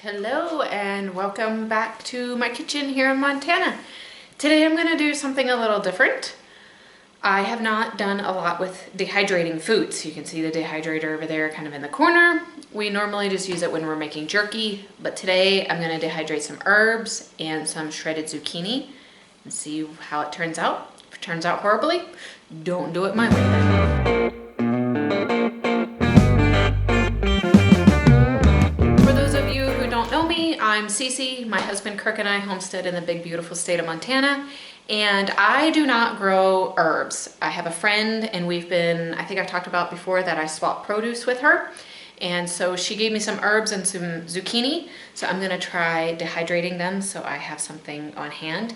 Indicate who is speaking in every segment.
Speaker 1: Hello and welcome back to my kitchen here in Montana. Today I'm going to do something a little different. I have not done a lot with dehydrating foods. You can see the dehydrator over there kind of in the corner. We normally just use it when we're making jerky, but today I'm going to dehydrate some herbs and some shredded zucchini and see how it turns out. If it turns out horribly, don't do it my way. I'm Cece. My husband Kirk and I homestead in the big beautiful state of Montana, and I do not grow herbs. I have a friend and I think I've talked about before that I swap produce with her, and so she gave me some herbs and some zucchini, so I'm going to try dehydrating them so I have something on hand.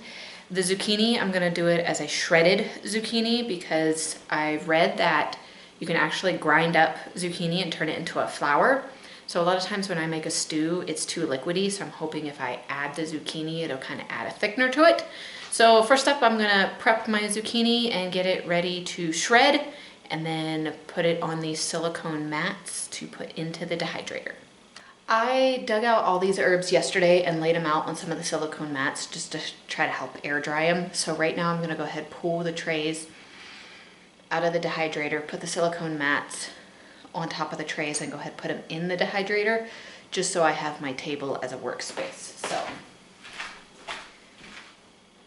Speaker 1: The zucchini, I'm going to do it as a shredded zucchini because I've read that you can actually grind up zucchini and turn it into a flour. So a lot of times when I make a stew, it's too liquidy, so I'm hoping if I add the zucchini, it'll kind of add a thickener to it. So first up, I'm gonna prep my zucchini and get it ready to shred, and then put it on these silicone mats to put into the dehydrator. I dug out all these herbs yesterday and laid them out on some of the silicone mats just to try to help air dry them. So right now I'm gonna go ahead and pull the trays out of the dehydrator, put the silicone mats on top of the trays and go ahead and put them in the dehydrator just so I have my table as a workspace. So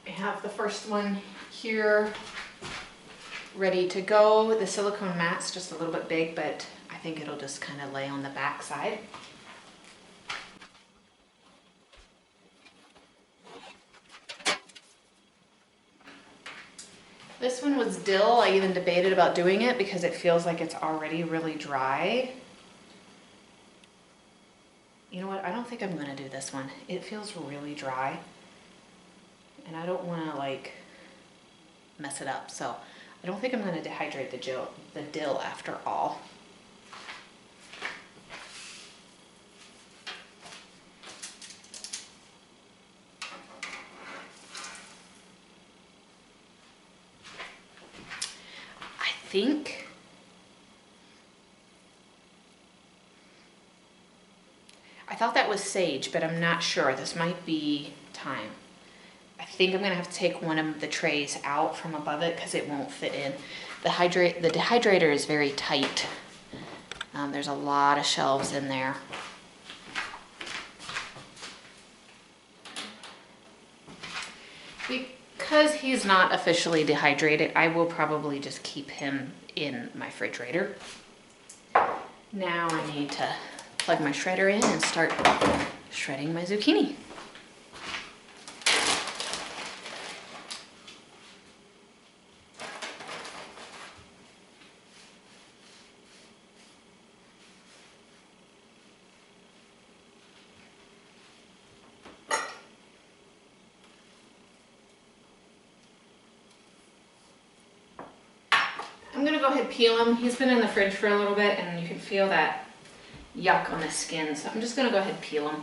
Speaker 1: I have the first one here ready to go. The silicone mat's just a little bit big, but I think it'll just kind of lay on the back side. This one was dill. I even debated about doing it because it feels like it's already really dry. You know what? I don't think I'm going to do this one. It feels really dry. And I don't want to like mess it up. So I don't think I'm going to dehydrate the dill after all. I thought that was sage, but I'm not sure. This might be thyme. I think I'm gonna have to take one of the trays out from above it because it won't fit in. The dehydrator is very tight. There's a lot of shelves in there. Because he's not officially dehydrated, I will probably just keep him in my refrigerator. Now I need to plug my shredder in and start shredding my zucchini. I'm gonna go ahead and peel him. He's been in the fridge for a little bit and you can feel that yuck on the skin, so I'm just gonna go ahead and peel him.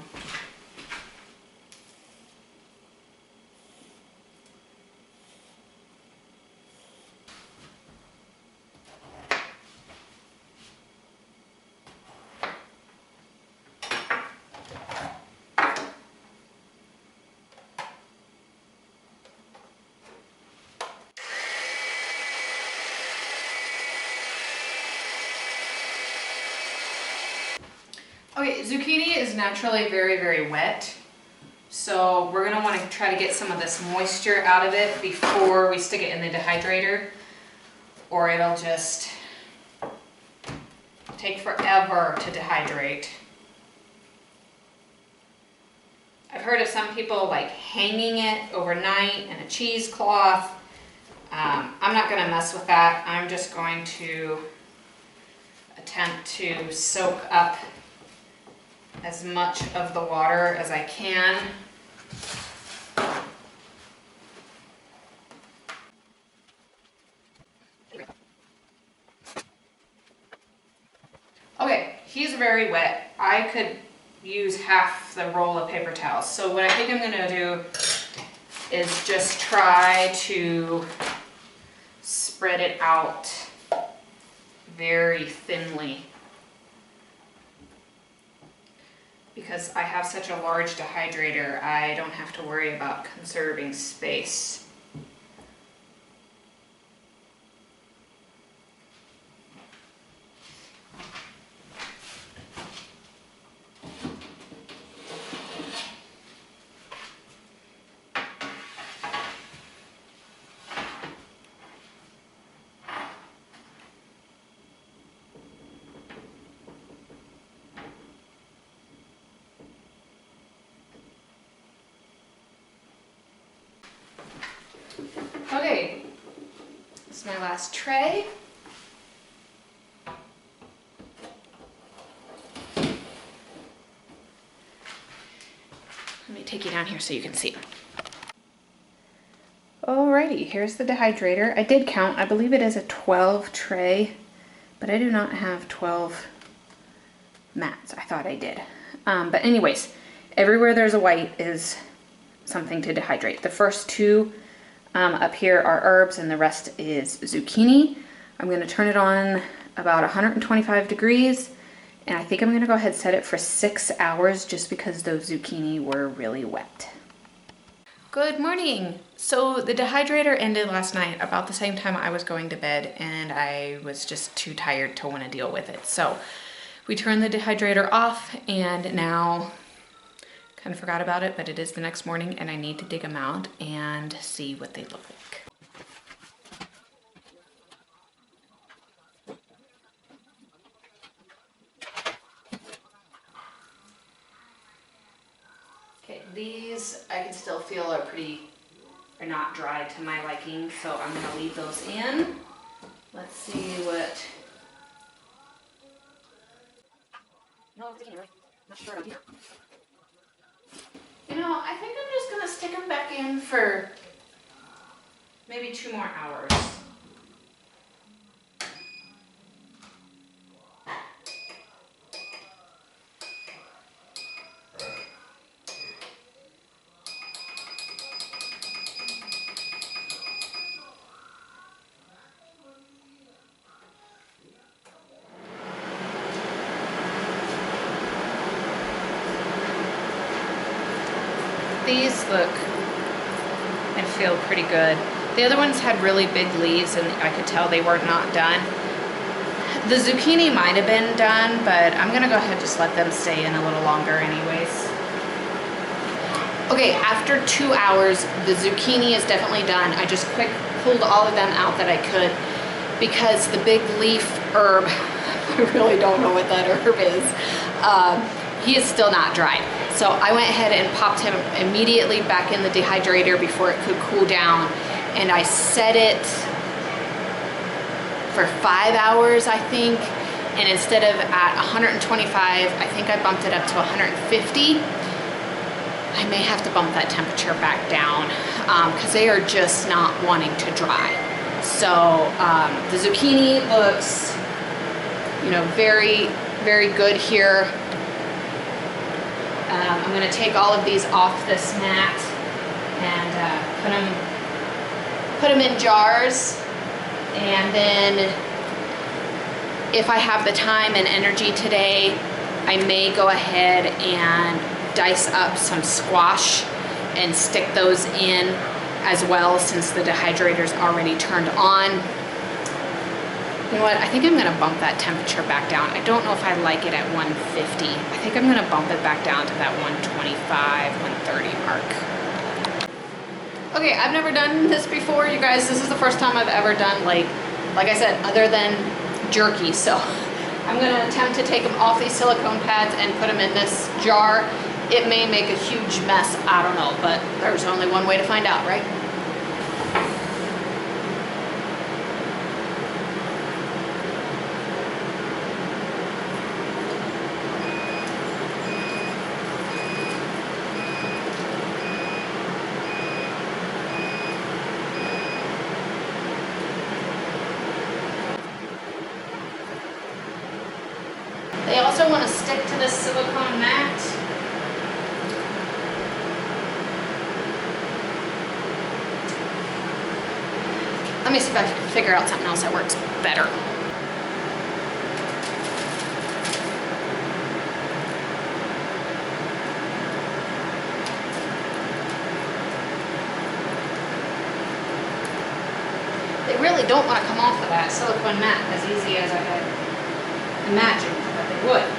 Speaker 1: Okay, zucchini is naturally very, very wet. So we're gonna wanna try to get some of this moisture out of it before we stick it in the dehydrator, or it'll just take forever to dehydrate. I've heard of some people like hanging it overnight in a cheesecloth. I'm not gonna mess with that. I'm just going to attempt to soak up as much of the water as I can. Okay, he's very wet. I could use half the roll of paper towels. So what I think I'm gonna do is just try to spread it out very thinly because I have such a large dehydrator, I don't have to worry about conserving space. Okay, this is my last tray. Let me take you down here so you can see. Alrighty, here's the dehydrator. I did count, I believe it is a 12 tray, but I do not have 12 mats. I thought I did. But anyways, everywhere there's a white is something to dehydrate. The first two up here are herbs and the rest is zucchini. I'm gonna turn it on about 125 degrees and I think I'm gonna go ahead and set it for 6 hours just because those zucchini were really wet. Good morning. So the dehydrator ended last night about the same time I was going to bed and I was just too tired to want to deal with it. So we turned the dehydrator off and now kind of forgot about it, but it is the next morning and I need to dig them out and see what they look like. Okay, these I can still feel are not dry to my liking, so I'm gonna leave those in. Let's see what. No, not sure. You know, I think I'm just gonna stick them back in for maybe 2 more hours. These look and feel pretty good. The other ones had really big leaves and I could tell they were not done. The zucchini might have been done, but I'm gonna go ahead and just let them stay in a little longer anyways. Okay, after 2 hours, the zucchini is definitely done. I just quick pulled all of them out that I could because the big leaf herb, I really don't know what that herb is. He is still not dried. So I went ahead and popped him immediately back in the dehydrator before it could cool down. And I set it for 5 hours, I think. And instead of at 125, I think I bumped it up to 150. I may have to bump that temperature back down because they are just not wanting to dry. So the zucchini looks, you know, very, very good here. I'm going to take all of these off this mat and put them in jars, and then if I have the time and energy today, I may go ahead and dice up some squash and stick those in as well since the dehydrator's already turned on. You know what, I think I'm gonna bump that temperature back down. I don't know if I like it at 150. I think I'm gonna bump it back down to that 125, 130 mark. Okay, I've never done this before, you guys. This is the first time I've ever done, like I said, other than jerky. So I'm gonna attempt to take them off these silicone pads and put them in this jar. It may make a huge mess, I don't know, but there's only one way to find out, right? They also want to stick to this silicone mat. Let me see if I can figure out something else that works better. really don't want to come off of that silicone mat as easy as I had imagined that they would.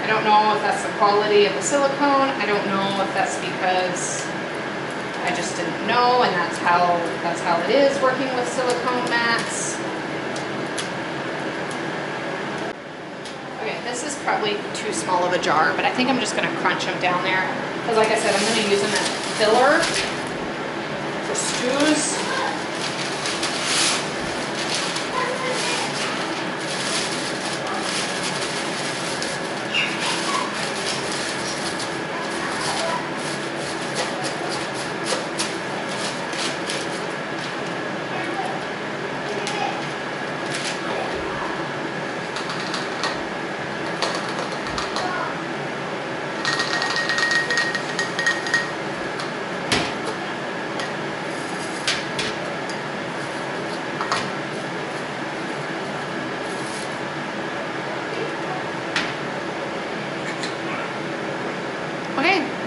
Speaker 1: I don't know if that's the quality of the silicone. I don't know if that's because I just didn't know, and that's how it is working with silicone mats. Okay, this is probably too small of a jar, but I think I'm just going to crunch them down there. Because like I said, I'm going to use them as filler for stews.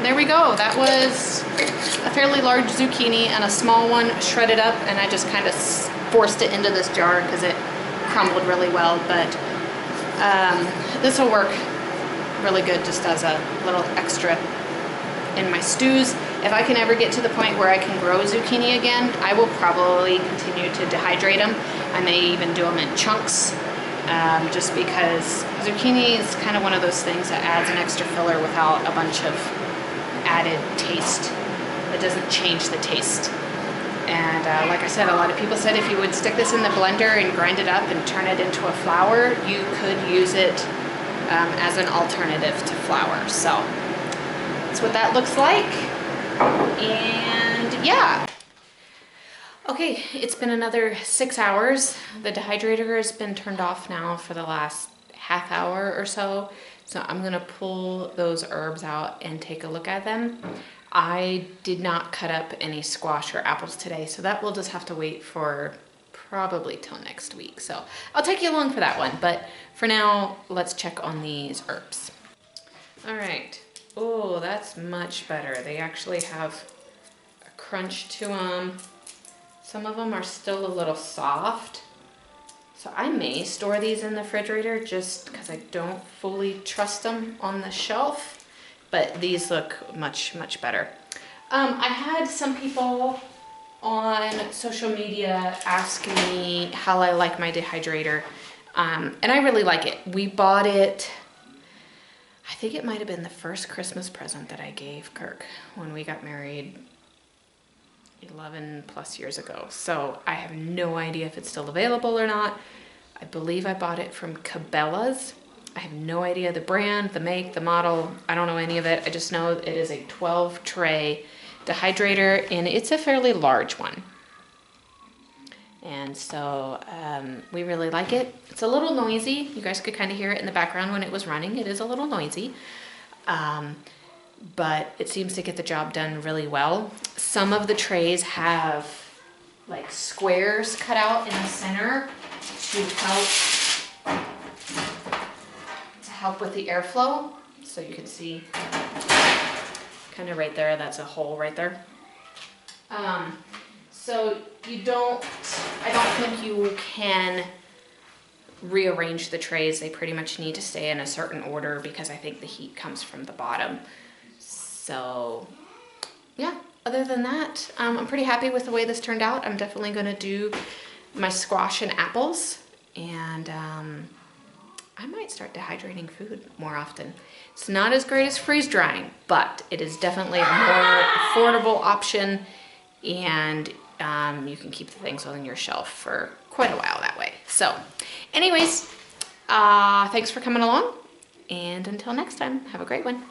Speaker 1: There we go. That was a fairly large zucchini and a small one shredded up, and I just kind of forced it into this jar because it crumbled really well, but this will work really good just as a little extra in my stews. If I can ever get to the point where I can grow zucchini again, I will probably continue to dehydrate them. I may even do them in chunks, just because zucchini is kind of one of those things that adds an extra filler without a bunch of added taste. It doesn't change the taste. And like I said, a lot of people said if you would stick this in the blender and grind it up and turn it into a flour, you could use it as an alternative to flour. So that's what that looks like. And yeah. Okay, it's been another 6 hours. The dehydrator has been turned off now for the last half hour or so. So I'm gonna pull those herbs out and take a look at them. I did not cut up any squash or apples today, so that will just have to wait for probably till next week. So I'll take you along for that one, but for now, let's check on these herbs. All right, oh, that's much better. They actually have a crunch to them. Some of them are still a little soft. So I may store these in the refrigerator just because I don't fully trust them on the shelf, but these look much, much better. I had some people on social media ask me how I like my dehydrator, and I really like it. We bought it, I think it might have been the first Christmas present that I gave Kirk when we got married 11 plus years ago. So I have no idea if it's still available or not. I believe I bought it from Cabela's. I have no idea the brand, the make, the model. I don't know any of it. I just know it is a 12 tray dehydrator, and it's a fairly large one. And so we really like it. It's a little noisy. You guys could kind of hear it in the background when it was running. It is a little noisy. But it seems to get the job done really well. Some of the trays have like squares cut out in the center to help with the airflow. So you can see kind of right there, that's a hole right there. So I don't think you can rearrange the trays. They pretty much need to stay in a certain order because I think the heat comes from the bottom. So yeah, other than that, I'm pretty happy with the way this turned out. I'm definitely gonna do my squash and apples, and I might start dehydrating food more often. It's not as great as freeze drying, but it is definitely a more affordable option, and you can keep the things on your shelf for quite a while that way. So anyways, thanks for coming along, and until next time, have a great one.